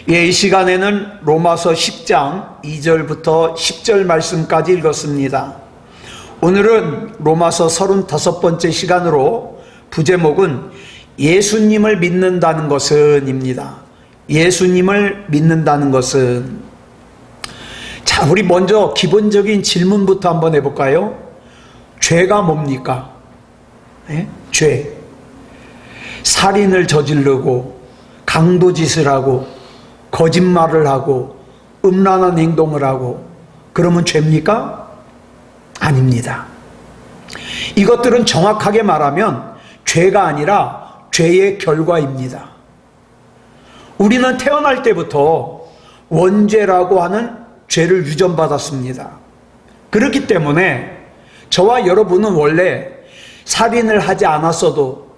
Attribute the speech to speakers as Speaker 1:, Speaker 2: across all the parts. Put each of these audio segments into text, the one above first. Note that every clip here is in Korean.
Speaker 1: 이 시간에는 로마서 10장 2절부터 10절 말씀까지 읽었습니다. 오늘은 로마서 35번째 시간으로 부제목은 예수님을 믿는다는 것은 입니다. 예수님을 믿는다는 것은. 자, 우리 먼저 기본적인 질문부터 한번 해볼까요? 죄가 뭡니까? 죄. 살인을 저지르고 강도짓을 하고 거짓말을 하고 음란한 행동을 하고 그러면 죄입니까? 아닙니다. 이것들은 정확하게 말하면 죄가 아니라 죄의 결과입니다. 우리는 태어날 때부터 원죄라고 하는 죄를 유전받았습니다. 그렇기 때문에 저와 여러분은 원래 살인을 하지 않았어도,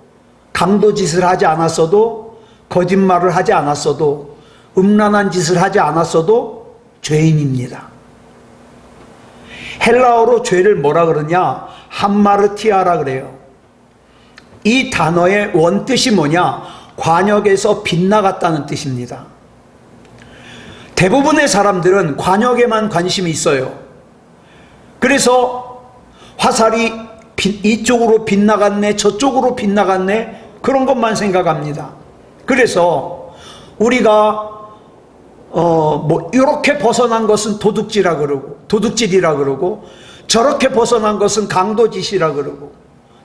Speaker 1: 강도짓을 하지 않았어도, 거짓말을 하지 않았어도, 음란한 짓을 하지 않았어도 죄인입니다. 헬라어로 죄를 뭐라 그러냐? 함마르티아라 그래요. 이 단어의 원뜻이 뭐냐? 관역에서 빗나갔다는 뜻입니다. 대부분의 사람들은 관역에만 관심이 있어요. 그래서 화살이 이쪽으로 빗나갔네, 저쪽으로 빗나갔네, 그런 것만 생각합니다. 그래서 우리가 이렇게 벗어난 것은 도둑질이라 그러고, 저렇게 벗어난 것은 강도짓이라 그러고,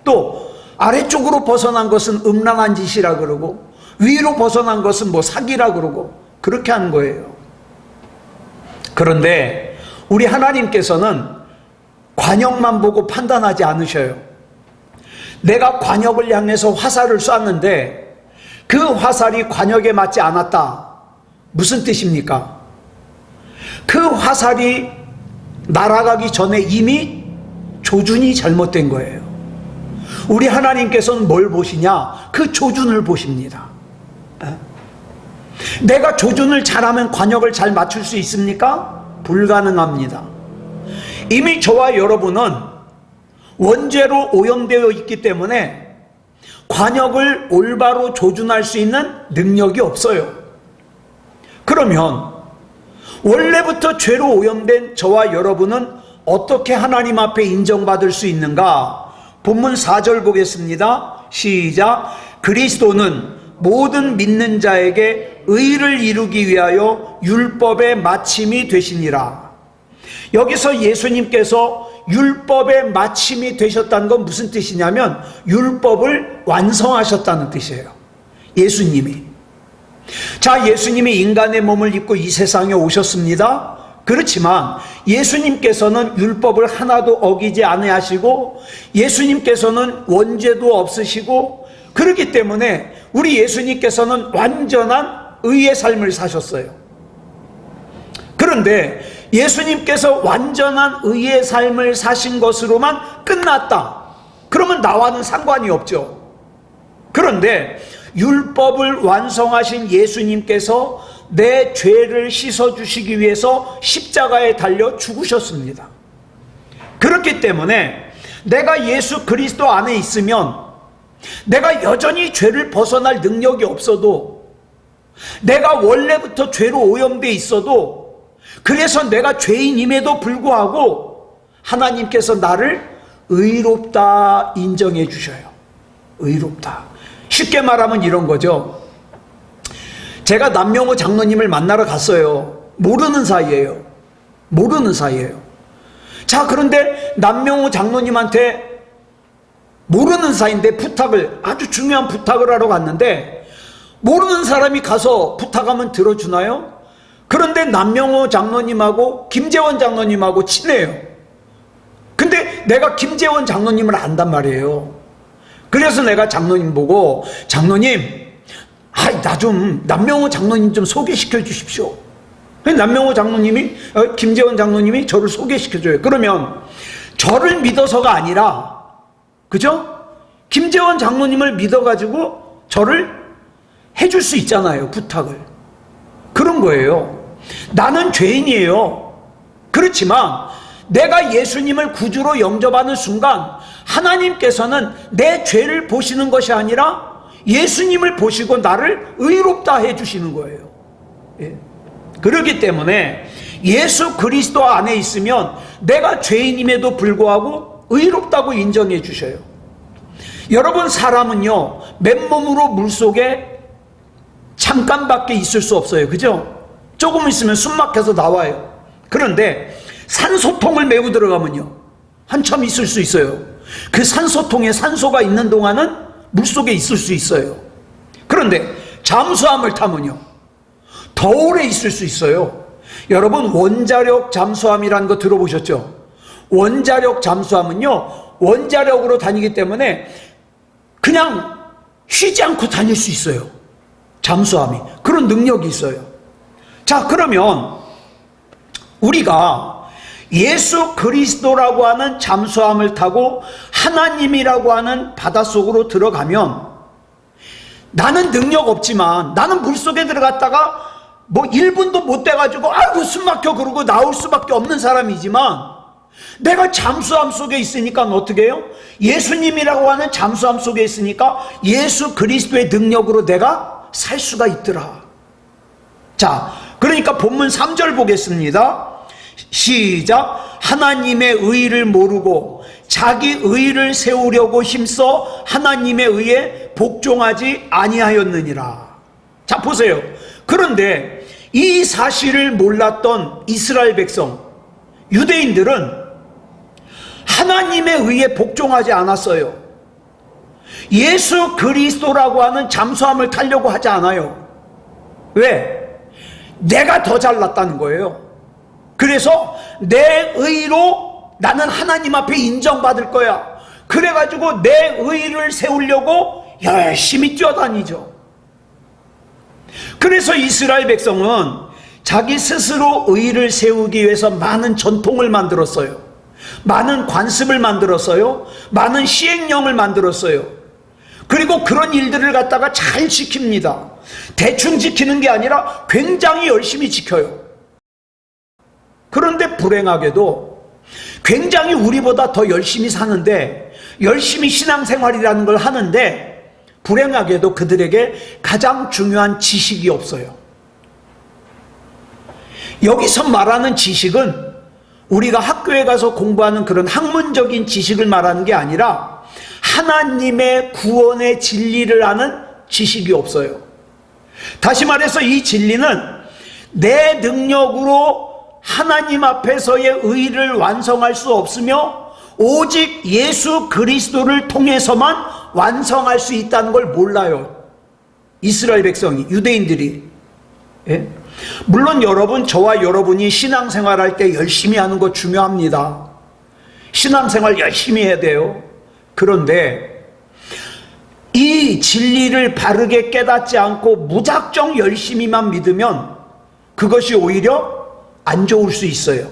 Speaker 1: 또 아래쪽으로 벗어난 것은 음란한 짓이라 그러고, 위로 벗어난 것은 사기라 그러고, 그렇게 하는 거예요. 그런데 우리 하나님께서는 관역만 보고 판단하지 않으셔요. 내가 관역을 향해서 화살을 쐈는데 그 화살이 관역에 맞지 않았다. 무슨 뜻입니까? 그 화살이 날아가기 전에 이미 조준이 잘못된 거예요. 우리 하나님께서는 뭘 보시냐? 그 조준을 보십니다. 내가 조준을 잘하면 관역을 잘 맞출 수 있습니까? 불가능합니다. 이미 저와 여러분은 원죄로 오염되어 있기 때문에 관역을 올바로 조준할 수 있는 능력이 없어요. 그러면 원래부터 죄로 오염된 저와 여러분은 어떻게 하나님 앞에 인정받을 수 있는가? 본문 4절 보겠습니다. 시작. 그리스도는 모든 믿는 자에게 의를 이루기 위하여 율법의 마침이 되시니라. 여기서 예수님께서 율법의 마침이 되셨다는 건 무슨 뜻이냐면 율법을 완성하셨다는 뜻이에요. 예수님이. 자, 예수님이 인간의 몸을 입고 이 세상에 오셨습니다. 그렇지만 예수님께서는 율법을 하나도 어기지 아니하시고 예수님께서는 원죄도 없으시고, 그렇기 때문에 우리 예수님께서는 완전한 의의 삶을 사셨어요. 그런데 예수님께서 완전한 의의 삶을 사신 것으로만 끝났다. 그러면 나와는 상관이 없죠. 그런데 율법을 완성하신 예수님께서 내 죄를 씻어주시기 위해서 십자가에 달려 죽으셨습니다. 그렇기 때문에 내가 예수 그리스도 안에 있으면 내가 여전히 죄를 벗어날 능력이 없어도, 내가 원래부터 죄로 오염되어 있어도, 그래서 내가 죄인임에도 불구하고 하나님께서 나를 의롭다 인정해 주셔요. 의롭다. 쉽게 말하면 이런 거죠. 제가 남명호 장로님을 만나러 갔어요. 모르는 사이예요. 자, 그런데 남명호 장로님한테 모르는 사이인데 아주 중요한 부탁을 하러 갔는데, 모르는 사람이 가서 부탁하면 들어주나요? 그런데 남명호 장로님하고 김재원 장로님하고 친해요. 근데 내가 김재원 장로님을 안단 말이에요. 그래서 내가 장로님 보고, 장로님, 나 좀 남명호 장로님 좀 소개시켜 주십시오. 남명호 장로님이, 김재원 장로님이 저를 소개시켜줘요. 그러면 저를 믿어서가 아니라, 그죠? 김재원 장로님을 믿어가지고 저를 해줄 수 있잖아요, 부탁을. 그런 거예요. 나는 죄인이에요. 그렇지만 내가 예수님을 구주로 영접하는 순간 하나님께서는 내 죄를 보시는 것이 아니라 예수님을 보시고 나를 의롭다 해주시는 거예요. 예. 그렇기 때문에 예수 그리스도 안에 있으면 내가 죄인임에도 불구하고 의롭다고 인정해 주셔요. 여러분, 사람은요 맨몸으로 물속에 잠깐밖에 있을 수 없어요. 그죠? 조금 있으면 숨 막혀서 나와요. 그런데 산소통을 메고 들어가면요 한참 있을 수 있어요. 그 산소통에 산소가 있는 동안은 물속에 있을 수 있어요. 그런데 잠수함을 타면요 더 오래 있을 수 있어요. 여러분, 원자력 잠수함이라는 거 들어보셨죠? 원자력 잠수함은요 원자력으로 다니기 때문에 그냥 쉬지 않고 다닐 수 있어요. 잠수함이 그런 능력이 있어요. 자, 그러면 우리가 예수 그리스도라고 하는 잠수함을 타고 하나님이라고 하는 바닷속으로 들어가면 나는 능력 없지만 나는 물속에 들어갔다가 뭐 1분도 못 돼가지고 아이고 숨 막혀 그러고 나올 수밖에 없는 사람이지만, 내가 잠수함 속에 있으니까 어떻게 해요? 예수님이라고 하는 잠수함 속에 있으니까 예수 그리스도의 능력으로 내가 살 수가 있더라. 자, 그러니까 본문 3절 보겠습니다. 시작. 하나님의 의를 모르고 자기 의를 세우려고 힘써 하나님의 의에 복종하지 아니하였느니라. 자, 보세요. 그런데 이 사실을 몰랐던 이스라엘 백성, 유대인들은 하나님의 의에 복종하지 않았어요. 예수 그리스도라고 하는 잠수함을 타려고 하지 않아요. 왜? 내가 더 잘났다는 거예요. 그래서 내 의로 나는 하나님 앞에 인정받을 거야. 그래가지고 내 의를 세우려고 열심히 뛰어다니죠. 그래서 이스라엘 백성은 자기 스스로 의를 세우기 위해서 많은 전통을 만들었어요. 많은 관습을 만들었어요. 많은 시행령을 만들었어요. 그리고 그런 일들을 갖다가 잘 지킵니다. 대충 지키는 게 아니라 굉장히 열심히 지켜요. 그런데 불행하게도 굉장히 우리보다 더 열심히 사는데, 열심히 신앙생활이라는 걸 하는데, 불행하게도 그들에게 가장 중요한 지식이 없어요. 여기서 말하는 지식은 우리가 학교에 가서 공부하는 그런 학문적인 지식을 말하는 게 아니라 하나님의 구원의 진리를 아는 지식이 없어요. 다시 말해서 이 진리는 내 능력으로 하나님 앞에서의 의를 완성할 수 없으며 오직 예수 그리스도를 통해서만 완성할 수 있다는 걸 몰라요. 이스라엘 백성이, 유대인들이. 예? 물론 여러분, 저와 여러분이 신앙생활할 때 열심히 하는 거 중요합니다. 신앙생활 열심히 해야 돼요. 그런데 이 진리를 바르게 깨닫지 않고 무작정 열심히만 믿으면 그것이 오히려 안 좋을 수 있어요.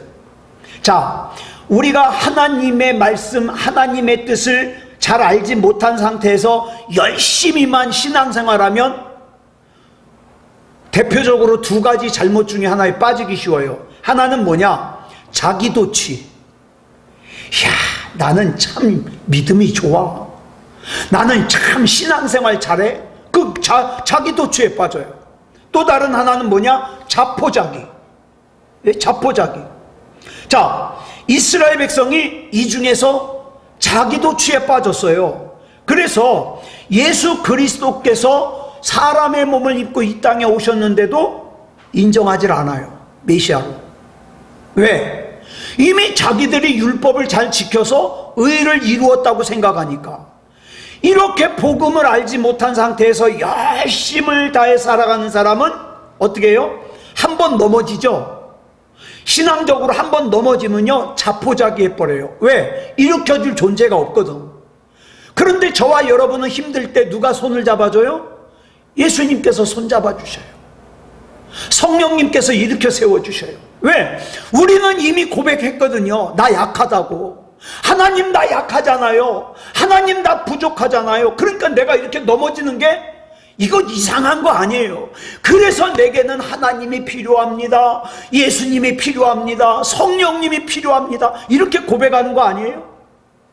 Speaker 1: 자, 우리가 하나님의 말씀, 하나님의 뜻을 잘 알지 못한 상태에서 열심히만 신앙생활하면 대표적으로 두 가지 잘못 중에 하나에 빠지기 쉬워요. 하나는 뭐냐? 자기도취. 이야, 나는 참 믿음이 좋아. 나는 참 신앙생활 잘해. 그 자기도취에 빠져요. 또 다른 하나는 뭐냐? 자포자기. 자포자기. 자, 이스라엘 백성이 이 중에서 자기도취에 빠졌어요. 그래서 예수 그리스도께서 사람의 몸을 입고 이 땅에 오셨는데도 인정하지 않아요. 메시아로. 왜? 이미 자기들이 율법을 잘 지켜서 의를 이루었다고 생각하니까. 이렇게 복음을 알지 못한 상태에서 열심을 다해 살아가는 사람은 어떻게 해요? 한 번 넘어지죠. 신앙적으로 한 번 넘어지면요 자포자기 해버려요. 왜? 일으켜줄 존재가 없거든. 그런데 저와 여러분은 힘들 때 누가 손을 잡아줘요? 예수님께서 손 잡아주셔요. 성령님께서 일으켜 세워주셔요. 왜? 우리는 이미 고백했거든요. 나 약하다고. 하나님 나 약하잖아요. 하나님 나 부족하잖아요. 그러니까 내가 이렇게 넘어지는 게 이거 이상한 거 아니에요. 그래서 내게는 하나님이 필요합니다. 예수님이 필요합니다. 성령님이 필요합니다. 이렇게 고백하는 거 아니에요?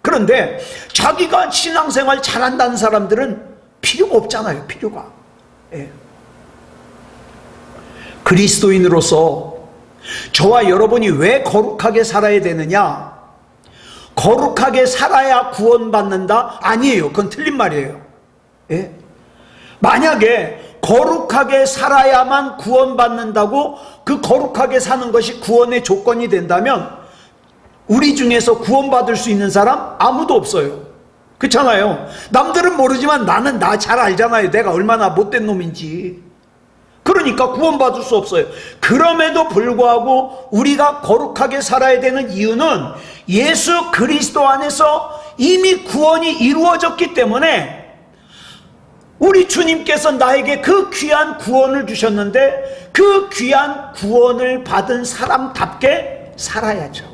Speaker 1: 그런데 자기가 신앙생활 잘한다는 사람들은 필요가 없잖아요. 필요가. 예. 그리스도인으로서 저와 여러분이 왜 거룩하게 살아야 되느냐? 거룩하게 살아야 구원받는다? 아니에요. 그건 틀린 말이에요. 예? 만약에 거룩하게 살아야만 구원받는다고 그 거룩하게 사는 것이 구원의 조건이 된다면 우리 중에서 구원받을 수 있는 사람 아무도 없어요. 그렇잖아요. 남들은 모르지만 나는 나 잘 알잖아요. 내가 얼마나 못된 놈인지. 그러니까 구원받을 수 없어요. 그럼에도 불구하고 우리가 거룩하게 살아야 되는 이유는 예수 그리스도 안에서 이미 구원이 이루어졌기 때문에 우리 주님께서 나에게 그 귀한 구원을 주셨는데 그 귀한 구원을 받은 사람답게 살아야죠.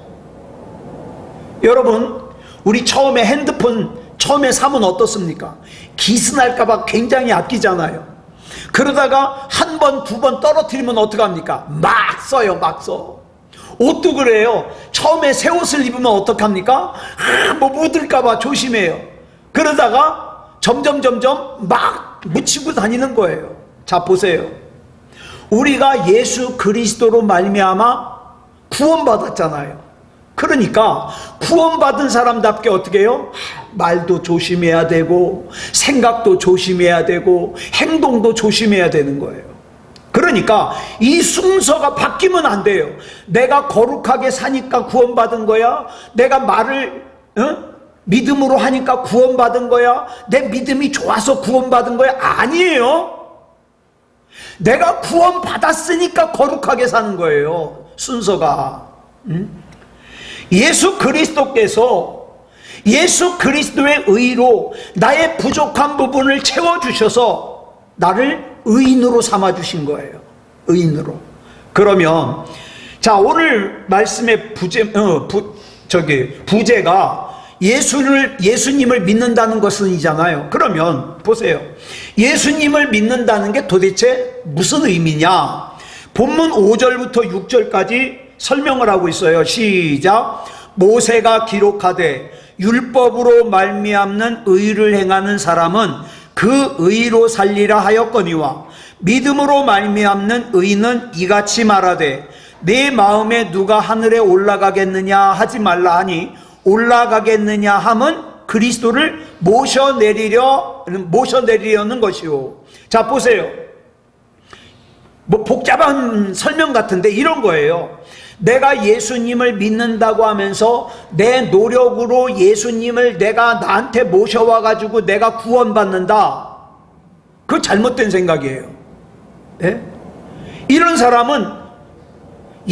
Speaker 1: 여러분, 우리 처음에 핸드폰 처음에 사면 어떻습니까? 기스날까봐 굉장히 아끼잖아요. 그러다가 한 번, 두 번 떨어뜨리면 어떡합니까? 막 써요, 막 써. 옷도 그래요. 처음에 새 옷을 입으면 어떡합니까? 뭐 묻을까봐 조심해요. 그러다가 점점 막 묻히고 다니는 거예요. 자, 보세요. 우리가 예수 그리스도로 말미암아 구원받았잖아요. 그러니까 구원받은 사람답게 어떻게 해요? 말도 조심해야 되고 생각도 조심해야 되고 행동도 조심해야 되는 거예요. 그러니까 이 순서가 바뀌면 안 돼요. 내가 거룩하게 사니까 구원받은 거야? 내가 말을 믿음으로 하니까 구원받은 거야? 내 믿음이 좋아서 구원받은 거야? 아니에요. 내가 구원받았으니까 거룩하게 사는 거예요. 순서가. 예수 그리스도께서 예수 그리스도의 의로 나의 부족한 부분을 채워주셔서 나를 의인으로 삼아주신 거예요. 의인으로. 그러면 자, 오늘 말씀의 부제가 예수님을 믿는다는 것은이잖아요. 그러면 보세요. 예수님을 믿는다는 게 도대체 무슨 의미냐? 본문 5절부터 6절까지 설명을 하고 있어요. 시작. 모세가 기록하되 율법으로 말미암는 의를 행하는 사람은 그 의로 살리라 하였거니와 믿음으로 말미암는 의는 이같이 말하되 내 마음에 누가 하늘에 올라가겠느냐 하지 말라 하니 올라가겠느냐 함은 그리스도를 모셔내리려는 것이요. 자, 보세요. 뭐 복잡한 설명 같은데 이런 거예요. 내가 예수님을 믿는다고 하면서 내 노력으로 예수님을 내가 나한테 모셔와 가지고 내가 구원받는다. 그거 잘못된 생각이에요. 네? 이런 사람은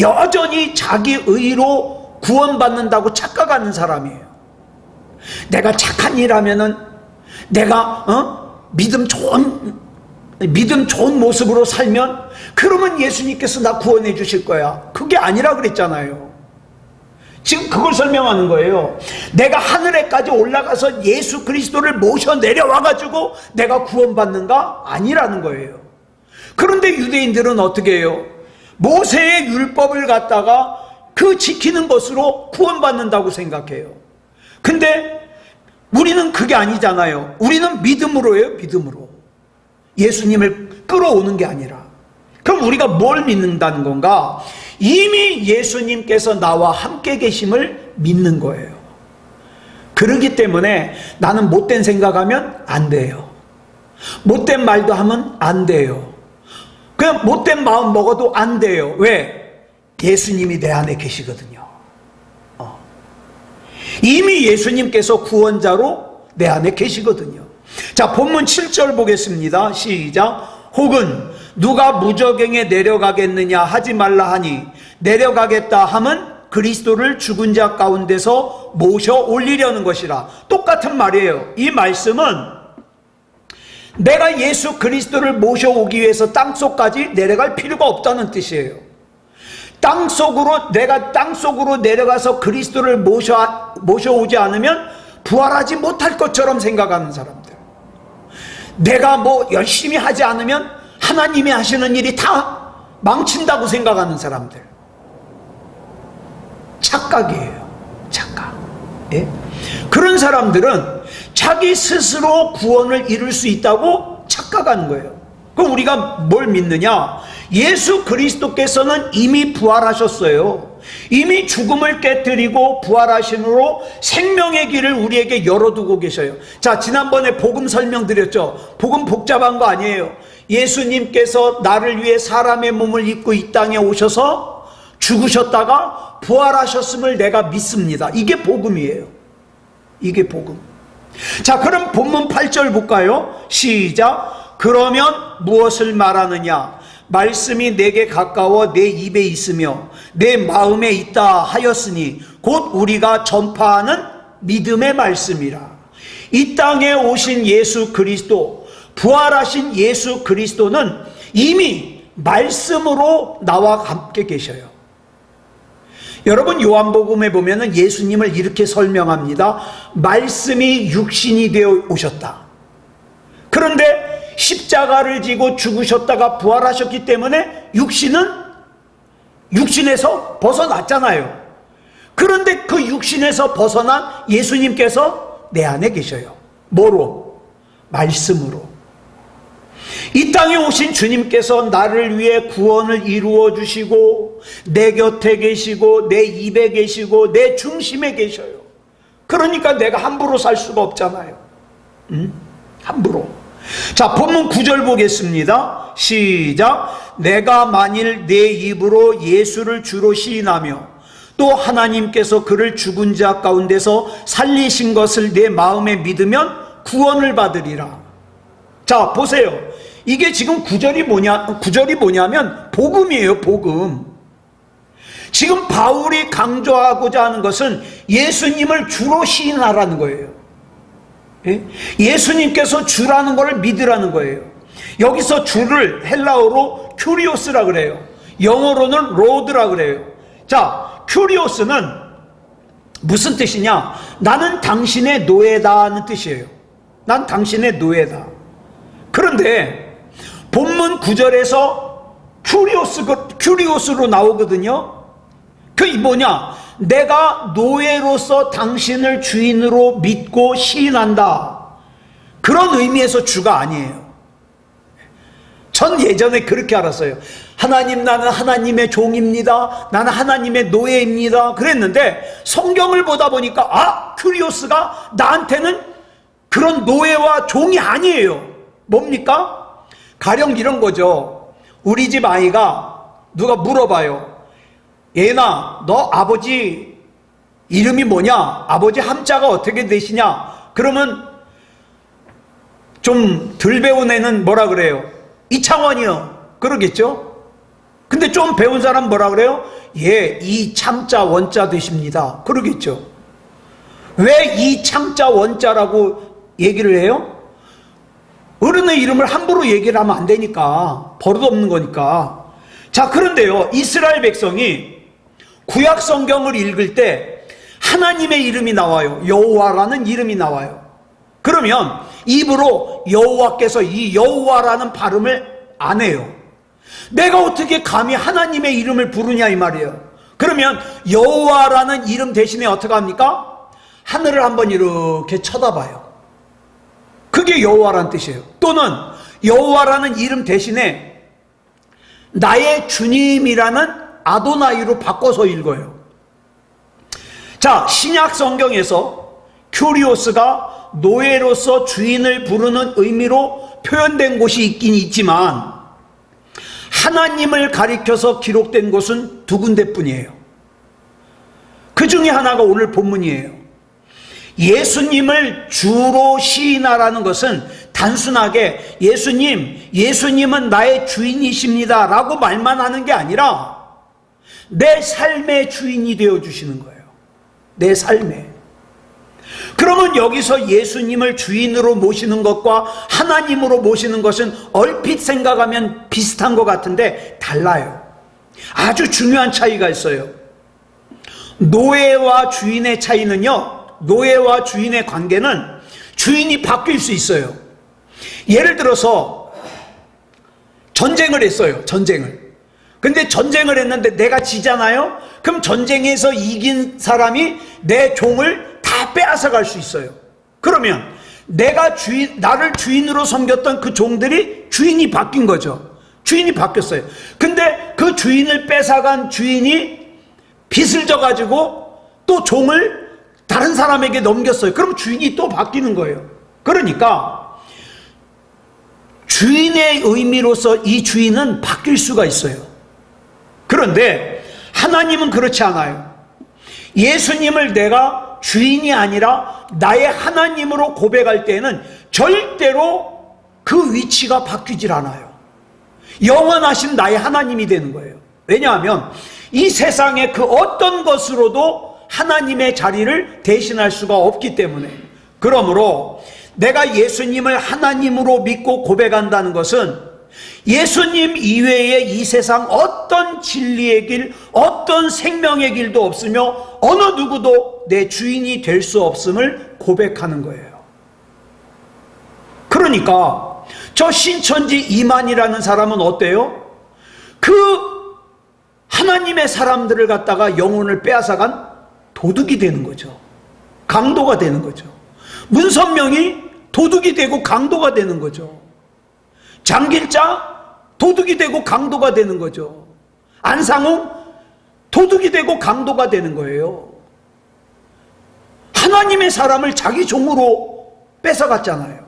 Speaker 1: 여전히 자기 의로 구원받는다고 착각하는 사람이에요. 내가 착한 일 하면은 내가 믿음 좋은 모습으로 살면 그러면 예수님께서 나 구원해 주실 거야. 그게 아니라 그랬잖아요. 지금 그걸 설명하는 거예요. 내가 하늘에까지 올라가서 예수 그리스도를 모셔 내려와 가지고 내가 구원받는가? 아니라는 거예요. 그런데 유대인들은 어떻게 해요? 모세의 율법을 갖다가 그 지키는 것으로 구원받는다고 생각해요. 근데 우리는 그게 아니잖아요. 우리는 믿음으로 해요. 믿음으로. 예수님을 끌어오는 게 아니라. 그럼 우리가 뭘 믿는다는 건가? 이미 예수님께서 나와 함께 계심을 믿는 거예요. 그렇기 때문에 나는 못된 생각하면 안 돼요. 못된 말도 하면 안 돼요. 그냥 못된 마음 먹어도 안 돼요. 왜? 예수님이 내 안에 계시거든요. 이미 예수님께서 구원자로 내 안에 계시거든요. 자, 본문 7절 보겠습니다. 시작. 혹은 누가 무저갱에 내려가겠느냐 하지 말라 하니 내려가겠다 함은 그리스도를 죽은 자 가운데서 모셔 올리려는 것이라. 똑같은 말이에요. 이 말씀은 내가 예수 그리스도를 모셔오기 위해서 땅속까지 내려갈 필요가 없다는 뜻이에요. 내가 땅속으로 내려가서 그리스도를 모셔오지 않으면 부활하지 못할 것처럼 생각하는 사람들. 내가 뭐 열심히 하지 않으면 하나님이 하시는 일이 다 망친다고 생각하는 사람들. 착각이에요. 착각. 예? 그런 사람들은 자기 스스로 구원을 이룰 수 있다고 착각하는 거예요. 그럼 우리가 뭘 믿느냐? 예수 그리스도께서는 이미 부활하셨어요. 이미 죽음을 깨뜨리고 부활하심으로 생명의 길을 우리에게 열어두고 계셔요. 자, 지난번에 복음 설명드렸죠. 복음 복잡한 거 아니에요. 예수님께서 나를 위해 사람의 몸을 입고 이 땅에 오셔서 죽으셨다가 부활하셨음을 내가 믿습니다. 이게 복음이에요. 이게 복음. 자, 그럼 본문 8절 볼까요? 시작. 그러면 무엇을 말하느냐? 말씀이 내게 가까워 내 입에 있으며 내 마음에 있다 하였으니 곧 우리가 전파하는 믿음의 말씀이라. 이 땅에 오신 예수 그리스도, 부활하신 예수 그리스도는 이미 말씀으로 나와 함께 계셔요. 여러분, 요한복음에 보면은 예수님을 이렇게 설명합니다. 말씀이 육신이 되어 오셨다. 그런데 십자가를 지고 죽으셨다가 부활하셨기 때문에 육신에서 벗어났잖아요. 그런데 그 육신에서 벗어난 예수님께서 내 안에 계셔요. 뭐로? 말씀으로. 이 땅에 오신 주님께서 나를 위해 구원을 이루어 주시고 내 곁에 계시고 내 입에 계시고 내 중심에 계셔요. 그러니까 내가 함부로 살 수가 없잖아요. 함부로. 자, 본문 9절 보겠습니다. 시작. 내가 만일 내 입으로 예수를 주로 시인하며 또 하나님께서 그를 죽은 자 가운데서 살리신 것을 내 마음에 믿으면 구원을 받으리라. 자, 보세요. 이게 지금 구절이 뭐냐면 복음이에요. 복음. 지금 바울이 강조하고자 하는 것은 예수님을 주로 시인하라는 거예요. 예수님께서 주라는 것을 믿으라는 거예요. 여기서 주를 헬라어로 큐리오스라 그래요. 영어로는 로드라 그래요. 자, 큐리오스는 무슨 뜻이냐? 나는 당신의 노예다 하는 뜻이에요. 난 당신의 노예다. 그런데 본문 9절에서 큐리오스로 나오거든요. 그게 뭐냐? 내가 노예로서 당신을 주인으로 믿고 시인한다. 그런 의미에서 주가 아니에요. 전 예전에 그렇게 알았어요. 하나님, 나는 하나님의 종입니다. 나는 하나님의 노예입니다. 그랬는데 성경을 보다 보니까 큐리오스가 나한테는 그런 노예와 종이 아니에요. 뭡니까? 가령 이런 거죠. 우리 집 아이가 누가 물어봐요. 얘나, 너 아버지 이름이 뭐냐? 아버지 함자가 어떻게 되시냐? 그러면 좀 덜 배운 애는 뭐라 그래요? 이창원이요. 그러겠죠? 근데 좀 배운 사람 뭐라 그래요? 예, 이 창자 원자 되십니다. 그러겠죠? 왜 이 창자 원자라고 얘기를 해요? 어른의 이름을 함부로 얘기를 하면 안 되니까. 버릇없는 거니까. 자, 그런데요, 이스라엘 백성이 구약 성경을 읽을 때 하나님의 이름이 나와요. 여호와라는 이름이 나와요. 그러면 입으로 여호와께서 이 여호와라는 발음을 안 해요. 내가 어떻게 감히 하나님의 이름을 부르냐 이 말이에요. 그러면 여호와라는 이름 대신에 어떻게 합니까? 하늘을 한번 이렇게 쳐다봐요. 그게 여호와라는 뜻이에요. 또는 여호와라는 이름 대신에 나의 주님이라는 아도나이로 바꿔서 읽어요. 자, 신약 성경에서 큐리오스가 노예로서 주인을 부르는 의미로 표현된 곳이 있긴 있지만 하나님을 가리켜서 기록된 곳은 두 군데뿐이에요. 그 중에 하나가 오늘 본문이에요. 예수님을 주로 시인하라는 것은 단순하게 예수님은 나의 주인이십니다 라고 말만 하는 게 아니라 내 삶의 주인이 되어주시는 거예요. 내 삶에. 그러면 여기서 예수님을 주인으로 모시는 것과 하나님으로 모시는 것은 얼핏 생각하면 비슷한 것 같은데 달라요. 아주 중요한 차이가 있어요. 노예와 주인의 차이는요, 노예와 주인의 관계는 주인이 바뀔 수 있어요. 예를 들어서 전쟁을 했어요. 근데 전쟁을 했는데 내가 지잖아요? 그럼 전쟁에서 이긴 사람이 내 종을 다 빼앗아 갈 수 있어요. 그러면 나를 주인으로 섬겼던 그 종들이 주인이 바뀐 거죠. 주인이 바뀌었어요. 근데 그 주인을 뺏어간 주인이 빚을 져가지고 또 종을 다른 사람에게 넘겼어요. 그럼 주인이 또 바뀌는 거예요. 그러니까 주인의 의미로서 이 주인은 바뀔 수가 있어요. 그런데 하나님은 그렇지 않아요. 예수님을 내가 주인이 아니라 나의 하나님으로 고백할 때에는 절대로 그 위치가 바뀌질 않아요. 영원하신 나의 하나님이 되는 거예요. 왜냐하면 이 세상의 그 어떤 것으로도 하나님의 자리를 대신할 수가 없기 때문에. 그러므로 내가 예수님을 하나님으로 믿고 고백한다는 것은 예수님 이외에 이 세상 어떤 진리의 길, 어떤 생명의 길도 없으며 어느 누구도 내 주인이 될 수 없음을 고백하는 거예요. 그러니까 저 신천지 이만이라는 사람은 어때요? 그 하나님의 사람들을 갖다가 영혼을 빼앗아간 도둑이 되는 거죠. 강도가 되는 거죠. 문선명이 도둑이 되고 강도가 되는 거죠. 장길자 도둑이 되고 강도가 되는 거죠. 안상홍 도둑이 되고 강도가 되는 거예요. 하나님의 사람을 자기 종으로 뺏어갔잖아요.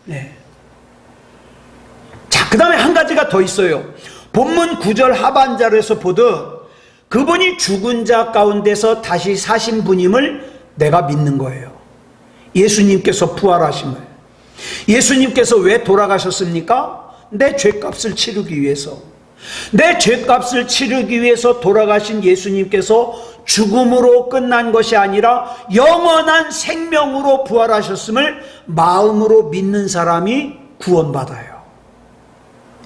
Speaker 1: 네. 자, 그 다음에 한 가지가 더 있어요. 본문 9절 하반절에서 보듯 그분이 죽은 자 가운데서 다시 사신 분임을 내가 믿는 거예요. 예수님께서 부활하심을. 예수님께서 왜 돌아가셨습니까? 내 죄값을 치르기 위해서. 내 죄값을 치르기 위해서 돌아가신 예수님께서 죽음으로 끝난 것이 아니라 영원한 생명으로 부활하셨음을 마음으로 믿는 사람이 구원받아요.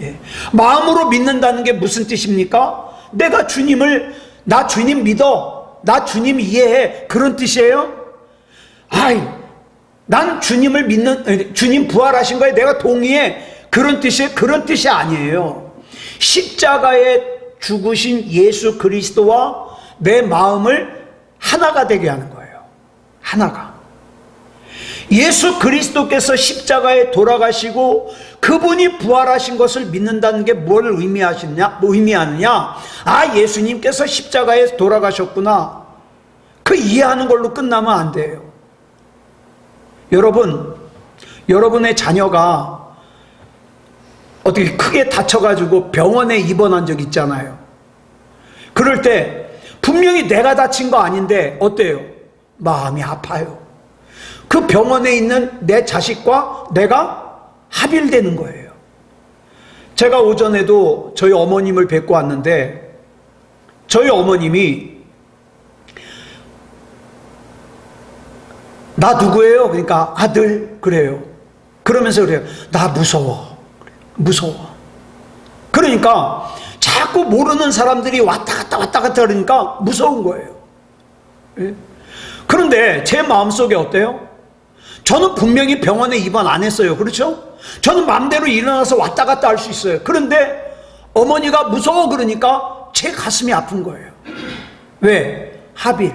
Speaker 1: 예. 마음으로 믿는다는 게 무슨 뜻입니까? 내가 주님을, 나 주님 믿어, 나 주님 이해해, 그런 뜻이에요? 아이, 난 주님을 믿는, 주님 부활하신 거에 내가 동의해, 그런 뜻이에요? 그런 뜻이 아니에요. 십자가에 죽으신 예수 그리스도와 내 마음을 하나가 되게 하는 거예요. 하나가. 예수 그리스도께서 십자가에 돌아가시고 그분이 부활하신 것을 믿는다는 게 뭘 의미하느냐? 아, 예수님께서 십자가에 돌아가셨구나. 그 이해하는 걸로 끝나면 안 돼요. 여러분, 여러분의 자녀가 어떻게 크게 다쳐가지고 병원에 입원한 적 있잖아요. 그럴 때 분명히 내가 다친 거 아닌데 어때요? 마음이 아파요. 그 병원에 있는 내 자식과 내가 합일되는 거예요. 제가 오전에도 저희 어머님을 뵙고 왔는데 저희 어머님이 나 누구예요? 그러니까 아들 그래요. 그러면서 그래요. 나 무서워. 무서워. 그러니까 자꾸 모르는 사람들이 왔다 갔다 그러니까 무서운 거예요. 예? 그런데 제 마음속에 어때요? 저는 분명히 병원에 입원 안 했어요. 그렇죠? 저는 마음대로 일어나서 왔다 갔다 할 수 있어요. 그런데 어머니가 무서워 그러니까 제 가슴이 아픈 거예요. 왜? 합일.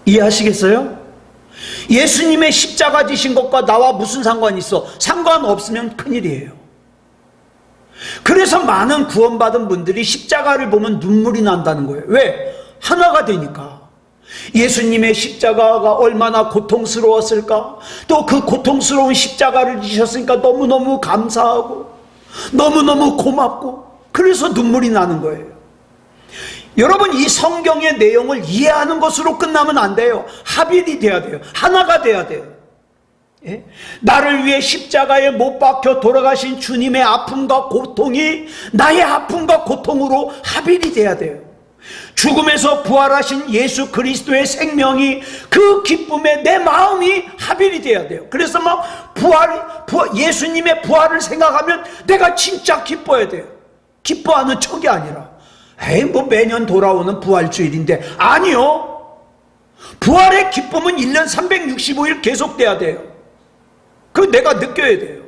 Speaker 1: 이해하시겠어요? 예수님의 십자가 지신 것과 나와 무슨 상관이 있어? 상관없으면 큰일이에요. 그래서 많은 구원받은 분들이 십자가를 보면 눈물이 난다는 거예요. 왜? 하나가 되니까. 예수님의 십자가가 얼마나 고통스러웠을까? 또 그 고통스러운 십자가를 지셨으니까 너무너무 감사하고 너무너무 고맙고 그래서 눈물이 나는 거예요. 여러분, 이 성경의 내용을 이해하는 것으로 끝나면 안 돼요. 합일이 돼야 돼요. 하나가 돼야 돼요. 예? 나를 위해 십자가에 못 박혀 돌아가신 주님의 아픔과 고통이 나의 아픔과 고통으로 합일이 돼야 돼요. 죽음에서 부활하신 예수 그리스도의 생명이 그 기쁨에 내 마음이 합일이 돼야 돼요. 그래서 막 예수님의 부활을 생각하면 내가 진짜 기뻐야 돼요. 기뻐하는 척이 아니라 에이 뭐 매년 돌아오는 부활주일인데 아니요. 부활의 기쁨은 1년 365일 계속돼야 돼요. 그거 내가 느껴야 돼요.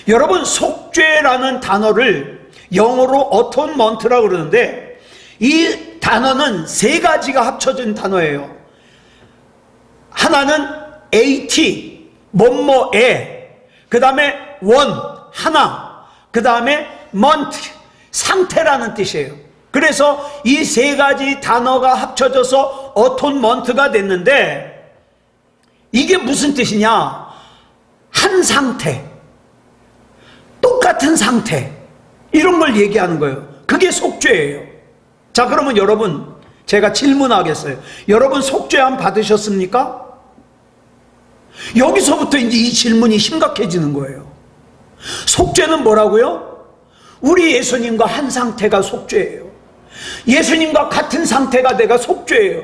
Speaker 1: 여러분, 속죄라는 단어를 영어로 어톤먼트라고 그러는데 이 단어는 세 가지가 합쳐진 단어예요. 하나는 AT, 뭐뭐에, 그 다음에 원, 하나, 그 다음에 month, 상태라는 뜻이에요. 그래서 이 세 가지 단어가 합쳐져서 어톤먼트가 됐는데, 이게 무슨 뜻이냐? 한 상태, 똑같은 상태, 이런 걸 얘기하는 거예요. 그게 속죄예요. 자, 그러면 여러분, 제가 질문하겠어요. 여러분 속죄함 받으셨습니까? 여기서부터 이제 이 질문이 심각해지는 거예요. 속죄는 뭐라고요? 우리 예수님과 한 상태가 속죄예요. 예수님과 같은 상태가 내가 속죄예요.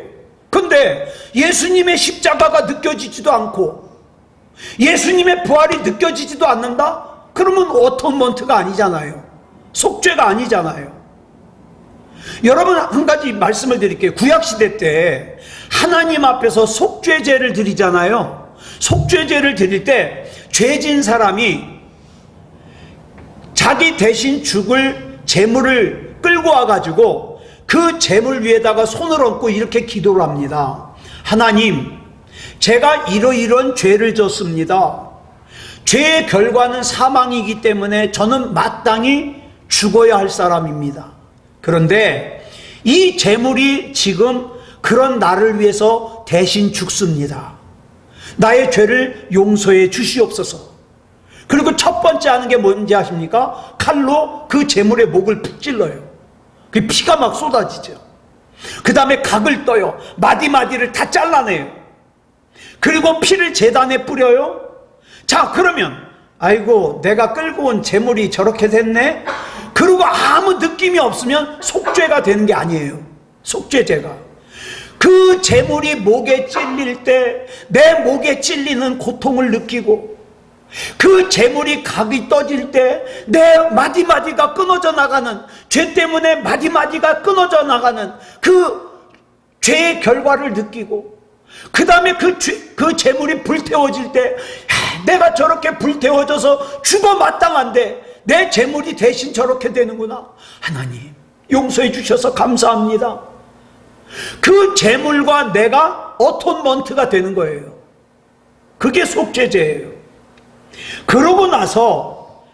Speaker 1: 근데 예수님의 십자가가 느껴지지도 않고 예수님의 부활이 느껴지지도 않는다? 그러면 어톤먼트가 아니잖아요. 속죄가 아니잖아요. 여러분, 한 가지 말씀을 드릴게요. 구약시대 때 하나님 앞에서 속죄제를 드리잖아요. 속죄제를 드릴 때 죄진 사람이 자기 대신 죽을 제물을 끌고 와가지고 그 제물 위에다가 손을 얹고 이렇게 기도를 합니다. 하나님, 제가 이러이러한 죄를 졌습니다. 죄의 결과는 사망이기 때문에 저는 마땅히 죽어야 할 사람입니다. 그런데 이 제물이 지금 그런 나를 위해서 대신 죽습니다. 나의 죄를 용서해 주시옵소서. 그리고 첫 번째 하는 게 뭔지 아십니까? 칼로 그 제물의 목을 푹 찔러요. 그 피가 막 쏟아지죠. 그 다음에 각을 떠요. 마디마디를 다 잘라내요. 그리고 피를 제단에 뿌려요. 자, 그러면 아이고, 내가 끌고 온 제물이 저렇게 됐네? 그리고 아무 느낌이 없으면 속죄가 되는 게 아니에요. 속죄제가. 그 제물이 목에 찔릴 때 내 목에 찔리는 고통을 느끼고, 그 제물이 각이 떠질 때 내 마디마디가 끊어져 나가는, 죄 때문에 마디마디가 끊어져 나가는 그 죄의 결과를 느끼고, 그 다음에 그 제물이 불태워질 때 내가 저렇게 불태워져서 죽어 마땅한데 내 제물이 대신 저렇게 되는구나. 하나님, 용서해 주셔서 감사합니다. 그 제물과 내가 어톤먼트가 되는 거예요. 그게 속죄제예요. 그러고 나서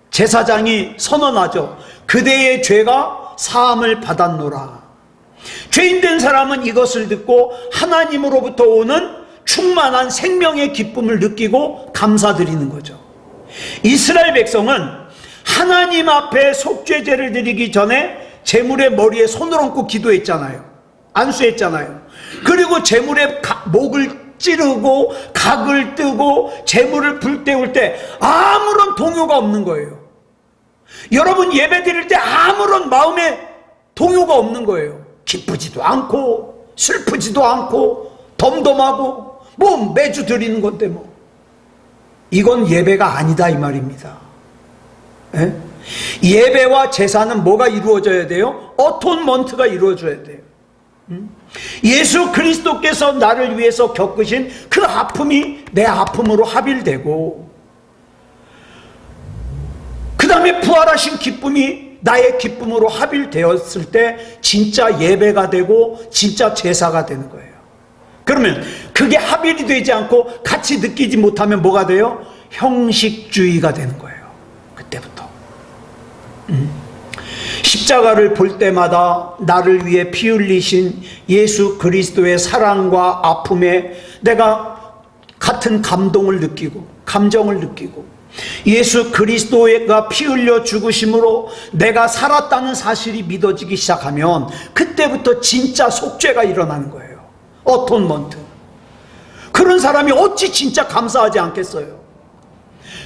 Speaker 1: 제사장이 선언하죠. 그대의 죄가 사함을 받았노라. 죄인된 사람은 이것을 듣고 하나님으로부터 오는 충만한 생명의 기쁨을 느끼고 감사드리는 거죠. 이스라엘 백성은 하나님 앞에 속죄제를 드리기 전에 제물의 머리에 손을 얹고 기도했잖아요. 안수했잖아요. 그리고 제물의 목을 찌르고 각을 뜨고 제물을 불태울 때 아무런 동요가 없는 거예요. 여러분 예배 드릴 때 아무런 마음에 동요가 없는 거예요. 기쁘지도 않고 슬프지도 않고 덤덤하고 뭐 매주 드리는 건데 뭐. 이건 예배가 아니다 이 말입니다. 예? 예배와 제사는 뭐가 이루어져야 돼요? 어톤먼트가 이루어져야 돼요. 예수 그리스도께서 나를 위해서 겪으신 그 아픔이 내 아픔으로 합일되고, 그 다음에 부활하신 기쁨이 나의 기쁨으로 합일되었을 때 진짜 예배가 되고 진짜 제사가 되는 거예요. 그러면 그게 합일이 되지 않고 같이 느끼지 못하면 뭐가 돼요? 형식주의가 되는 거예요. 그때부터. 십자가를 볼 때마다 나를 위해 피 흘리신 예수 그리스도의 사랑과 아픔에 내가 같은 감동을 느끼고 감정을 느끼고, 예수 그리스도가 피 흘려 죽으심으로 내가 살았다는 사실이 믿어지기 시작하면 그때부터 진짜 속죄가 일어나는 거예요. 어톤먼트. 그런 사람이 어찌 진짜 감사하지 않겠어요?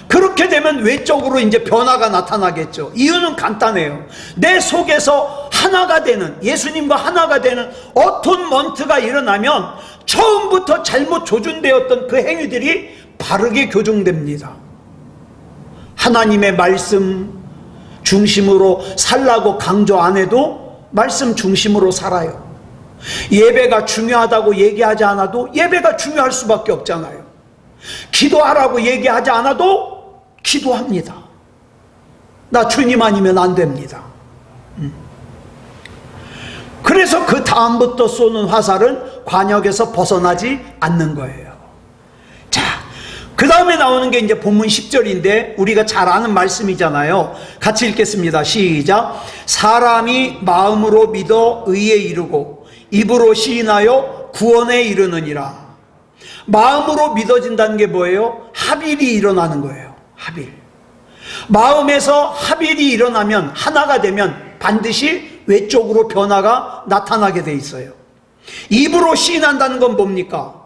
Speaker 1: 그렇게 되면 외적으로 이제 변화가 나타나겠죠. 이유는 간단해요. 내 속에서 하나가 되는, 예수님과 하나가 되는 어톤먼트가 일어나면 처음부터 잘못 조준되었던 그 행위들이 바르게 교정됩니다. 하나님의 말씀 중심으로 살라고 강조 안 해도 말씀 중심으로 살아요. 예배가 중요하다고 얘기하지 않아도 예배가 중요할 수밖에 없잖아요. 기도하라고 얘기하지 않아도 기도합니다. 나 주님 아니면 안 됩니다. 그래서 그 다음부터 쏘는 화살은 관역에서 벗어나지 않는 거예요. 자, 그 그 다음에 나오는 게 이제 본문 10절인데 우리가 잘 아는 말씀이잖아요. 같이 읽겠습니다. 시작. 사람이 마음으로 믿어 의에 이르고 입으로 시인하여 구원에 이르느니라. 마음으로 믿어진다는 게 뭐예요? 합일이 일어나는 거예요. 합일. 마음에서 합일이 일어나면, 하나가 되면 반드시 외적으로 변화가 나타나게 돼 있어요. 입으로 시인한다는 건 뭡니까?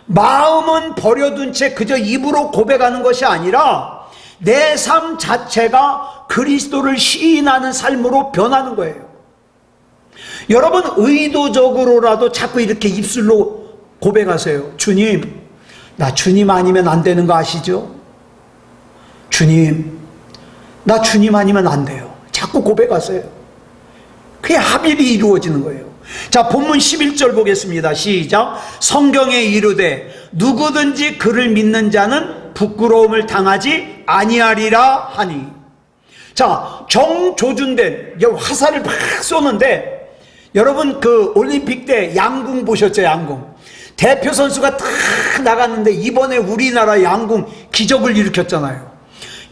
Speaker 1: 마음은 버려둔 채 그저 입으로 고백하는 것이 아니라 내 삶 자체가 그리스도를 시인하는 삶으로 변하는 거예요. 여러분, 의도적으로라도 자꾸 이렇게 입술로 고백하세요. 주님, 나 주님 아니면 안 되는 거 아시죠? 주님, 나 주님 아니면 안 돼요. 자꾸 고백하세요. 그게 합일이 이루어지는 거예요. 자, 본문 11절 보겠습니다. 시작. 성경에 이르되 누구든지 그를 믿는 자는 부끄러움을 당하지 아니하리라 하니. 자, 정조준된 화살을 막 쏘는데, 여러분 그 올림픽 때 양궁 보셨죠? 양궁 대표 선수가 탁 나갔는데 이번에 우리나라 양궁 기적을 일으켰잖아요.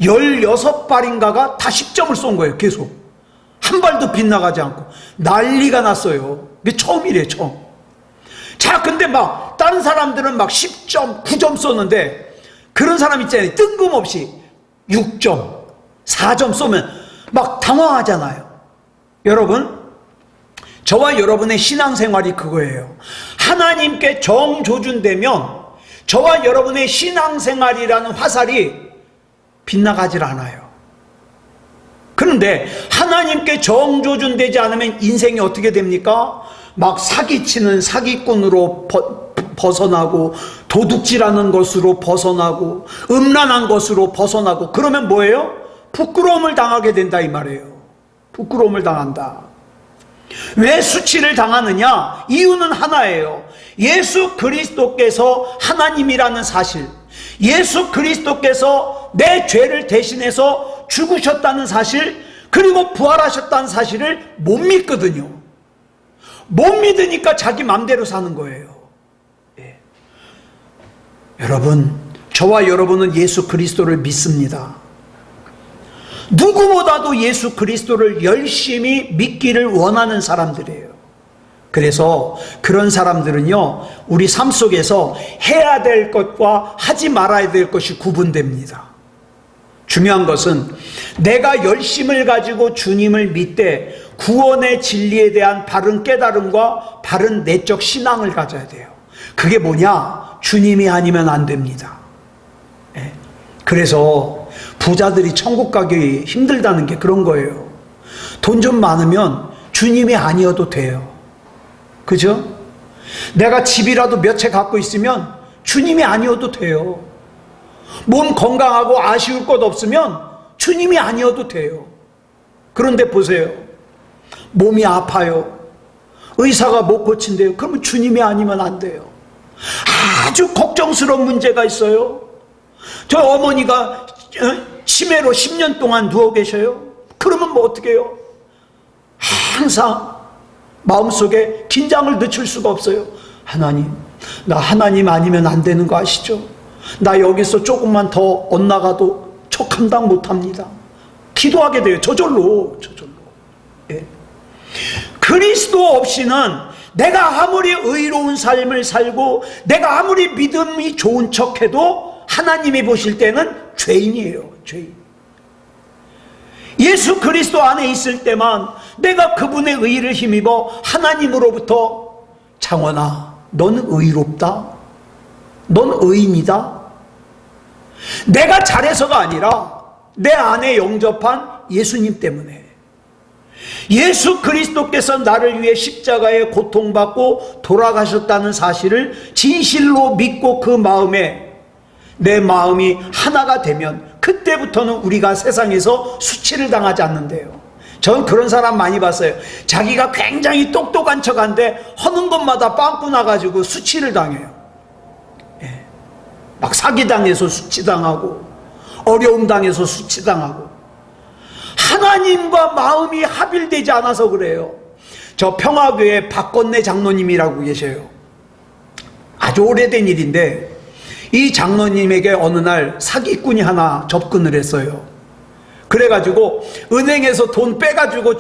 Speaker 1: 16발인가가 다 10점을 쏜 거예요. 계속 한 발도 빗나가지 않고 난리가 났어요. 그게 처음이래요. 처음. 자, 근데 막 다른 사람들은 막 10점 9점 쏘는데, 그런 사람 있잖아요. 뜬금없이 6점 4점 쏘면 막 당황하잖아요. 여러분, 저와 여러분의 신앙생활이 그거예요. 하나님께 정조준되면 저와 여러분의 신앙생활이라는 화살이 빗나가질 않아요. 그런데 하나님께 정조준되지 않으면 인생이 어떻게 됩니까? 막 사기치는 사기꾼으로 벗어나고, 도둑질하는 것으로 벗어나고, 음란한 것으로 벗어나고, 그러면 뭐예요? 부끄러움을 당하게 된다 이 말이에요. 부끄러움을 당한다. 왜 수치를 당하느냐? 이유는 하나예요. 예수 그리스도께서 하나님이라는 사실, 예수 그리스도께서 내 죄를 대신해서 죽으셨다는 사실, 그리고 부활하셨다는 사실을 못 믿거든요. 못 믿으니까 자기 맘대로 사는 거예요. 예. 여러분, 저와 여러분은 예수 그리스도를 믿습니다. 누구보다도 예수 그리스도를 열심히 믿기를 원하는 사람들이에요. 그래서 그런 사람들은요, 우리 삶 속에서 해야 될 것과 하지 말아야 될 것이 구분됩니다. 중요한 것은 내가 열심을 가지고 주님을 믿되 구원의 진리에 대한 바른 깨달음과 바른 내적 신앙을 가져야 돼요. 그게 뭐냐? 주님이 아니면 안 됩니다. 네. 그래서 부자들이 천국 가기 힘들다는 게 그런 거예요. 돈 좀 많으면 주님이 아니어도 돼요. 그죠? 내가 집이라도 몇 채 갖고 있으면 주님이 아니어도 돼요. 몸 건강하고 아쉬울 것 없으면 주님이 아니어도 돼요. 그런데 보세요. 몸이 아파요. 의사가 못 고친대요. 그러면 주님이 아니면 안 돼요. 아주 걱정스러운 문제가 있어요. 저 어머니가 치매로 10년 동안 누워 계셔요. 그러면 뭐 어떻게 해요? 항상 마음속에 긴장을 늦출 수가 없어요. 하나님, 나 하나님 아니면 안 되는 거 아시죠? 나 여기서 조금만 더 엇나가도 저 감당 못합니다. 기도하게 돼요. 저절로. 예. 그리스도 없이는 내가 아무리 의로운 삶을 살고 내가 아무리 믿음이 좋은 척해도 하나님이 보실 때는 죄인이에요. 죄인. 예수 그리스도 안에 있을 때만 내가 그분의 의를 힘입어 하나님으로부터, 장원아, 넌 의롭다, 넌 의인이다, 내가 잘해서가 아니라 내 안에 영접한 예수님 때문에, 예수 그리스도께서 나를 위해 십자가에 고통받고 돌아가셨다는 사실을 진실로 믿고 그 마음에 내 마음이 하나가 되면 그때부터는 우리가 세상에서 수치를 당하지 않는데요. 저는 그런 사람 많이 봤어요. 자기가 굉장히 똑똑한 척한데 하는 것마다 빵꾸 나가지고 수치를 당해요. 예. 막 사기당해서 수치당하고 어려움 당해서 수치당하고, 하나님과 마음이 합일되지 않아서 그래요. 저 평화교회 박건래 장로님이라고 계셔요. 아주 오래된 일인데 이 장로님에게 어느 날 사기꾼이 하나 접근을 했어요. 그래가지고 은행에서 돈 빼가지고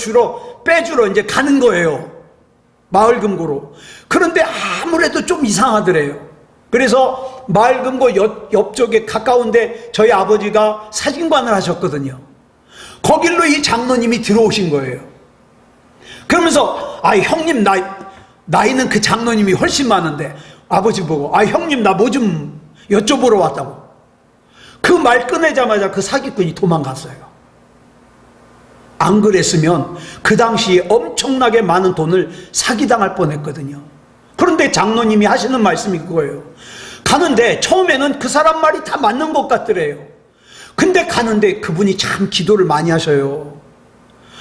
Speaker 1: 빼주러 이제 가는 거예요. 마을 금고로. 그런데 아무래도 좀 이상하더래요. 그래서 마을 금고 옆쪽에 가까운데 저희 아버지가 사진관을 하셨거든요. 거길로 이 장로님이 들어오신 거예요. 그러면서 형님 나이는 그 장로님이 훨씬 많은데 아버지 보고 형님 나 뭐 좀 여쭤보러 왔다고. 그 말 꺼내자마자 그 사기꾼이 도망갔어요. 안 그랬으면 그 당시에 엄청나게 많은 돈을 사기당할 뻔했거든요. 그런데 장로님이 하시는 말씀이 그거예요. 가는데 처음에는 그 사람 말이 다 맞는 것 같더래요. 근데 가는데 그분이 참 기도를 많이 하셔요.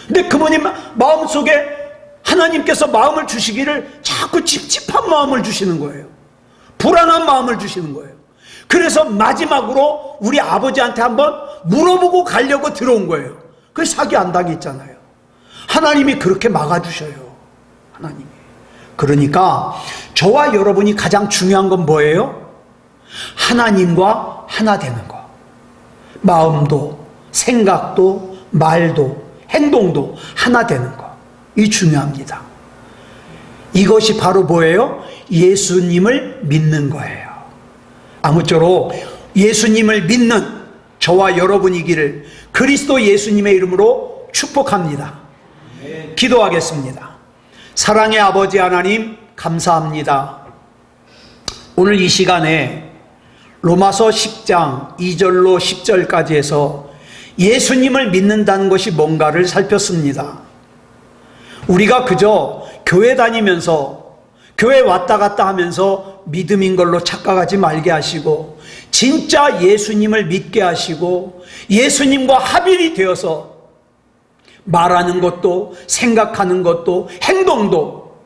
Speaker 1: 근데 그분이 마음속에 하나님께서 마음을 주시기를 자꾸 찝찝한 마음을 주시는 거예요. 불안한 마음을 주시는 거예요. 그래서 마지막으로 우리 아버지한테 한번 물어보고 가려고 들어온 거예요. 그 사기 안 당했잖아요. 하나님이 그렇게 막아주셔요. 하나님이. 그러니까 저와 여러분이 가장 중요한 건 뭐예요? 하나님과 하나 되는 거. 마음도 생각도 말도 행동도 하나 되는 거. 이 중요합니다. 이것이 바로 뭐예요? 예수님을 믿는 거예요. 아무쪼록 예수님을 믿는 저와 여러분이기를 그리스도 예수님의 이름으로 축복합니다. 기도하겠습니다. 사랑의 아버지 하나님 감사합니다. 오늘 이 시간에 로마서 10장 2절로 10절까지 해서 예수님을 믿는다는 것이 뭔가를 살폈습니다. 우리가 그저 교회 다니면서 교회 왔다 갔다 하면서 믿음인 걸로 착각하지 말게 하시고 진짜 예수님을 믿게 하시고 예수님과 합일이 되어서 말하는 것도 생각하는 것도 행동도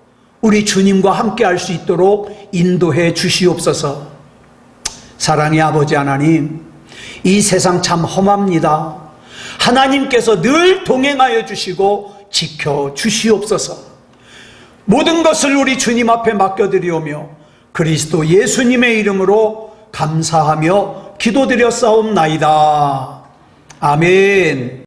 Speaker 1: 우리 주님과 함께 할 수 있도록 인도해 주시옵소서. 사랑의 아버지 하나님, 이 세상 참 험합니다. 하나님께서 늘 동행하여 주시고 지켜 주시옵소서. 모든 것을 우리 주님 앞에 맡겨드리오며 그리스도 예수님의 이름으로 감사하며 기도드렸사옵나이다. 아멘.